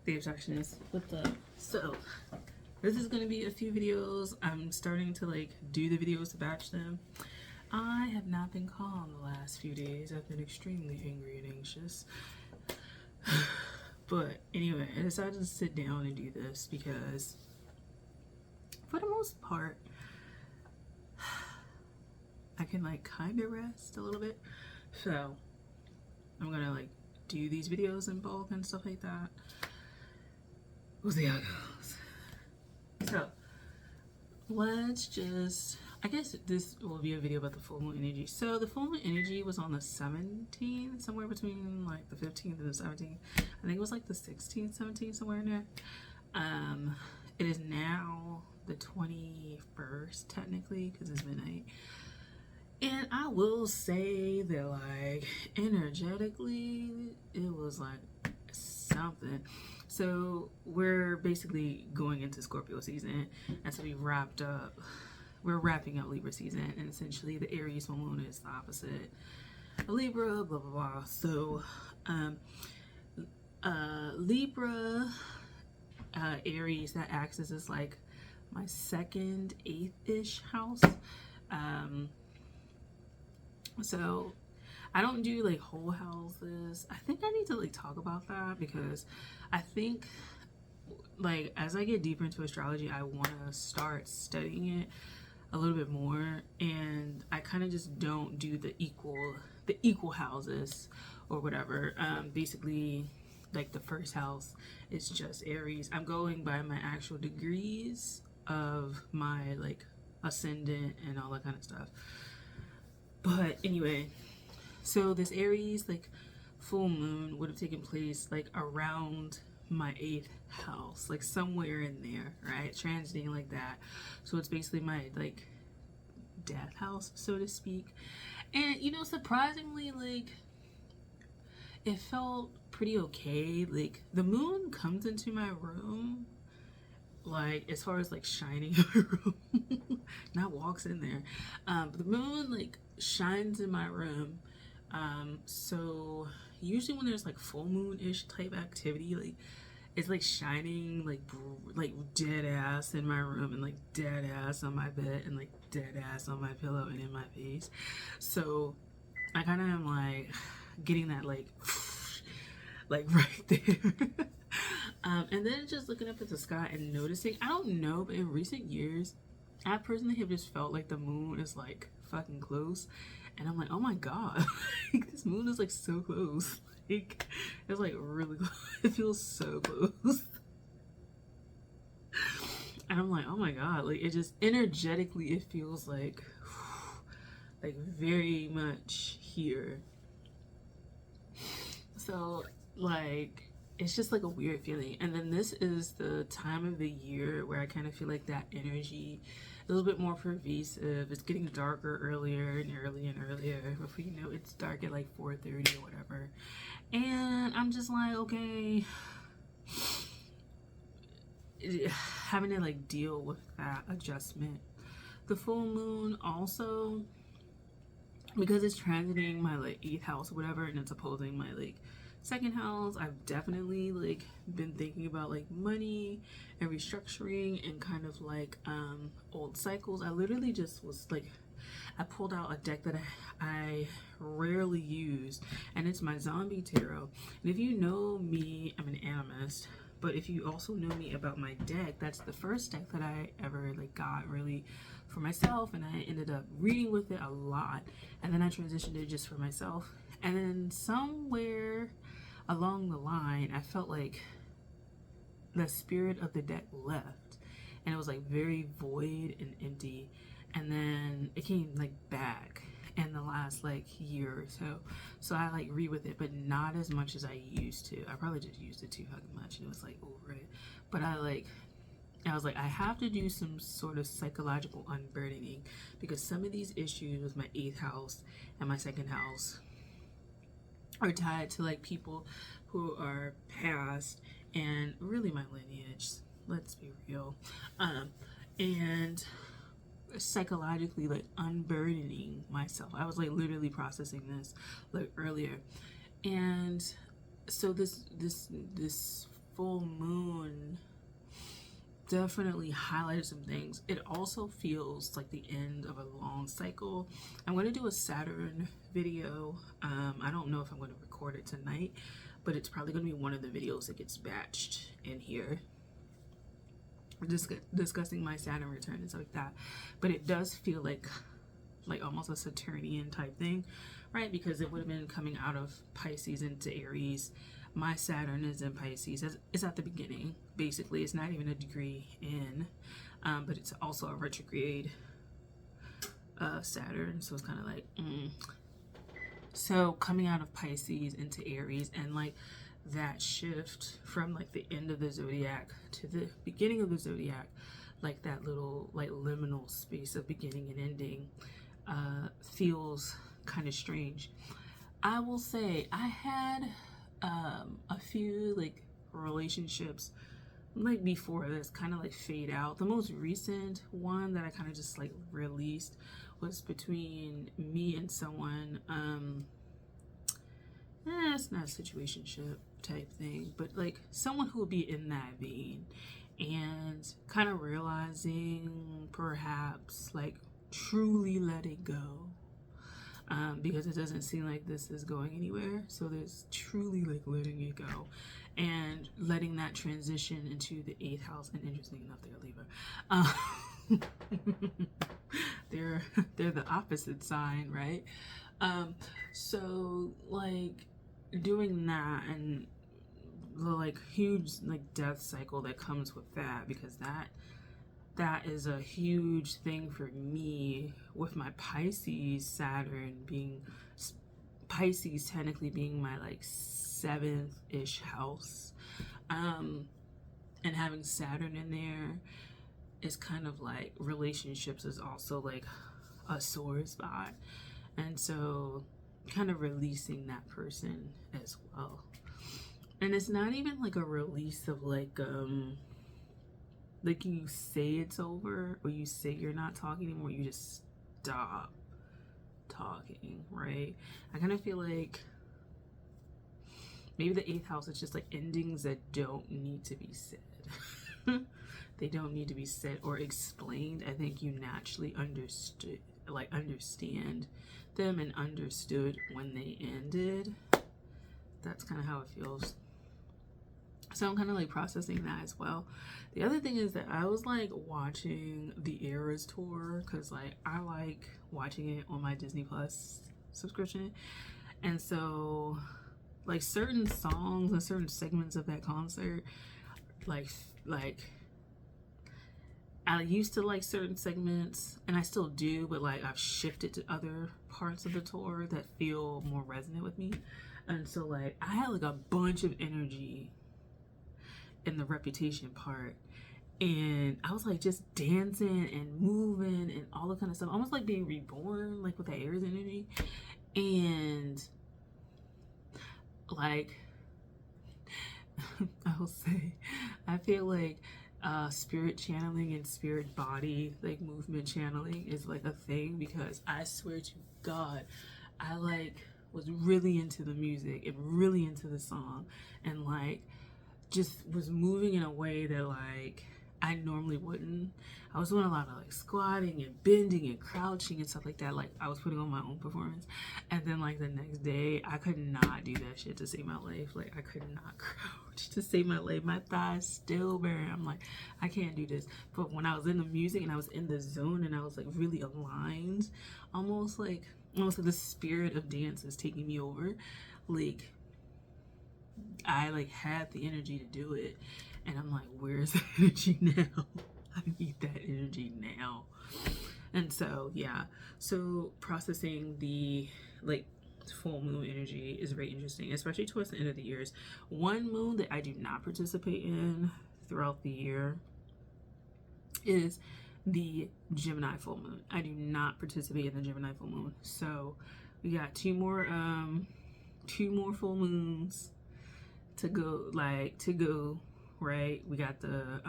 the obsessionist. What's up? So this is gonna be a few videos. I'm starting to like do the videos to batch them. I have not been calm the last few days. I've been extremely angry and anxious. But anyway, I decided to sit down and do this because for the most part I can like kind of rest a little bit. So I'm gonna like do these videos in bulk and stuff like that. We'll see how it goes. So let's just, I guess this will be a video about the full moon energy. So the full moon energy was on the 17th, somewhere between like the 15th and the 17th. I think it was like the 16th, 17th, somewhere in there. It is now the 21st technically because it's midnight. And I will say that like energetically it was like something. So we're basically going into Scorpio season, and so we're wrapping up Libra season, and essentially the Aries full moon is the opposite of Libra, blah blah blah. So Libra, Aries, that axis is like my second, 8th-ish house. So I don't do like whole houses. I think I need to like talk about that because I think like as I get deeper into astrology, I want to start studying it a little bit more, and I kind of just don't do the equal houses or whatever. Basically like the first house is just Aries. I'm going by my actual degrees of my like ascendant and all that kind of stuff. But anyway, so this Aries like full moon would have taken place like around my 8th house, like somewhere in there, right? Transiting like that. So it's basically my like death house, so to speak. And you know, surprisingly, like it felt pretty okay. Like the moon comes into my room, like as far as like shining in my room, not walks in there. But the moon like shines in my room. So usually when there's like full moon-ish type activity, like it's like shining like dead ass in my room, and like dead ass on my bed, and like dead ass on my pillow and in my face. So I kind of am like getting that like right there. And then just looking up at the sky and noticing, I don't know, but in recent years I personally have just felt like the moon is like fucking close, and I'm like, oh my god, like this moon is like so close, like it's like really close. It feels so close. And I'm like, oh my god, like it just energetically it feels like very much here. So like it's just like a weird feeling. And then this is the time of the year where I kind of feel like that energy a little bit more pervasive. It's getting darker earlier and earlier and earlier. Before you know, it's dark at like 4:30 or whatever. And I'm just like, okay, having to like deal with that adjustment. The full moon also, because it's transiting my like 8th house or whatever, and it's opposing my like 2nd house, I've definitely like been thinking about like money and restructuring and kind of like old cycles. I literally just was like, I pulled out a deck that I rarely use, and it's my zombie tarot. And if you know me, I'm an animist, but if you also know me about my deck, that's the first deck that I ever like got really for myself, and I ended up reading with it a lot, and then I transitioned it just for myself. And then somewhere along the line I felt like the spirit of the deck left, and it was like very void and empty, and then it came like back in the last like year or so I like read with it, but not as much as I used to. I probably just used it too fucking much and it was like over it. But I was like, I have to do some sort of psychological unburdening, because some of these issues with my 8th house and my 2nd house are tied to like people who are past and really my lineage, let's be real. And psychologically like unburdening myself. I was like literally processing this like earlier. And so this full moon definitely highlighted some things. It also feels like the end of a long cycle. I'm going to do a Saturn video. I don't know if I'm going to record it tonight, but it's probably going to be one of the videos that gets batched in here, discussing my Saturn return and stuff like that. But it does feel like almost a Saturnian type thing, right? Because it would have been coming out of Pisces into Aries. My Saturn is in Pisces. It's at the beginning, basically. It's not even a degree in, but it's also a retrograde Saturn. So it's kind of like, So coming out of Pisces into Aries, and like that shift from like the end of the zodiac to the beginning of the zodiac, like that little like liminal space of beginning and ending, feels kind of strange. I will say I had a few like relationships like before this kind of like fade out. The most recent one that I kind of just like released was between me and someone. It's not a situationship type thing, but like someone who would be in that vein, and kind of realizing perhaps like truly letting go. Because it doesn't seem like this is going anywhere. So there's truly like letting it go and letting that transition into the 8th house. And interesting enough, they're Libra. They're the opposite sign, right? So like doing that, and the like huge like death cycle that comes with that, because that is a huge thing for me with my Pisces Saturn being, Pisces technically being my like 7th-ish house, and having Saturn in there is kind of like relationships is also like a sore spot, and so kind of releasing that person as well. And it's not even like a release of like you say it's over, or you say you're not talking anymore, you just stop talking, right? I kind of feel like maybe the 8th house is just like endings that don't need to be said. They don't need to be said or explained. I think you naturally understand them and understood when they ended. That's kind of how it feels. So I'm kind of like processing that as well. The other thing is that I was like watching the Aries tour, because like I like watching it on my Disney Plus subscription, and so like certain songs and certain segments of that concert, like I used to like certain segments, and I still do, but like I've shifted to other parts of the tour that feel more resonant with me. And so like I had like a bunch of energy in the Reputation part, and I was like just dancing and moving and all that kind of stuff, almost like being reborn, like with that Aries energy. And like I will say, I feel like spirit channeling and spirit body like movement channeling is like a thing, because I swear to God, I like was really into the music and really into the song, and like just was moving in a way that like I normally wouldn't. I was doing a lot of like squatting and bending and crouching and stuff like that. Like I was putting on my own performance. And then like the next day, I could not do that shit to save my life. Like I could not crouch to save my life. My thighs still burn. I'm like, I can't do this. But when I was in the music and I was in the zone and I was like really aligned, almost like the spirit of dance is taking me over. Like I like had the energy to do it, and I'm like, where's the energy now? I need that energy now. And so yeah, so processing the like full moon energy is very interesting, especially towards the end of the years. One moon that I do not participate in throughout the year is the Gemini full moon. I do not participate in the Gemini full moon. So we got two more full moons to go, right? We got the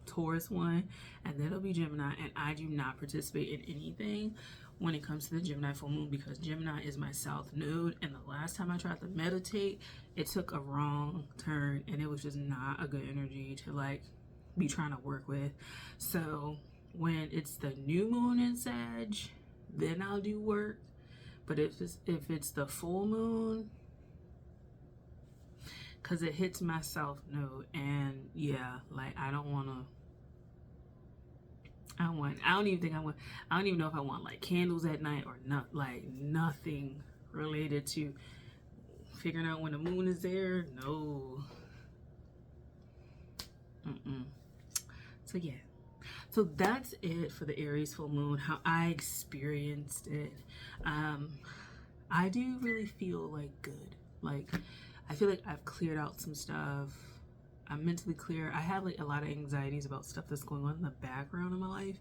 Taurus one, and then it'll be Gemini, and I do not participate in anything when it comes to the Gemini full moon, because Gemini is my south node, and the last time I tried to meditate, it took a wrong turn, and it was just not a good energy to like be trying to work with. So when it's the new moon in Sag, then I'll do work. But if it's the full moon, because it hits my south node, and yeah, like I don't even know if I want like candles at night or not, like nothing related to figuring out when the moon is there. No. So yeah, so that's it for the Aries full moon, how I experienced it. I do really feel like good. Like I feel like I've cleared out some stuff. I'm mentally clear. I have like a lot of anxieties about stuff that's going on in the background of my life.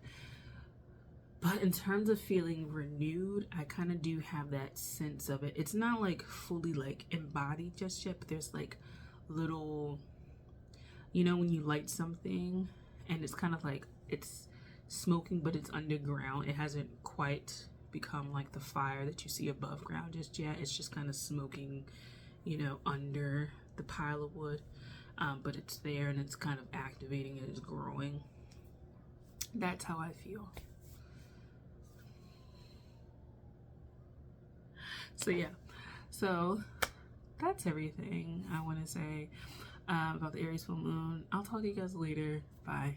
But in terms of feeling renewed, I kind of do have that sense of it. It's not like fully like embodied just yet, but there's like little, you know, when you light something and it's kind of like it's smoking, but it's underground. It hasn't quite become like the fire that you see above ground just yet. It's just kind of smoking, you know, under the pile of wood. But it's there and it's kind of activating, it is growing. That's how I feel. So yeah, so that's everything I want to say about the Aries full moon. I'll talk to you guys later. Bye.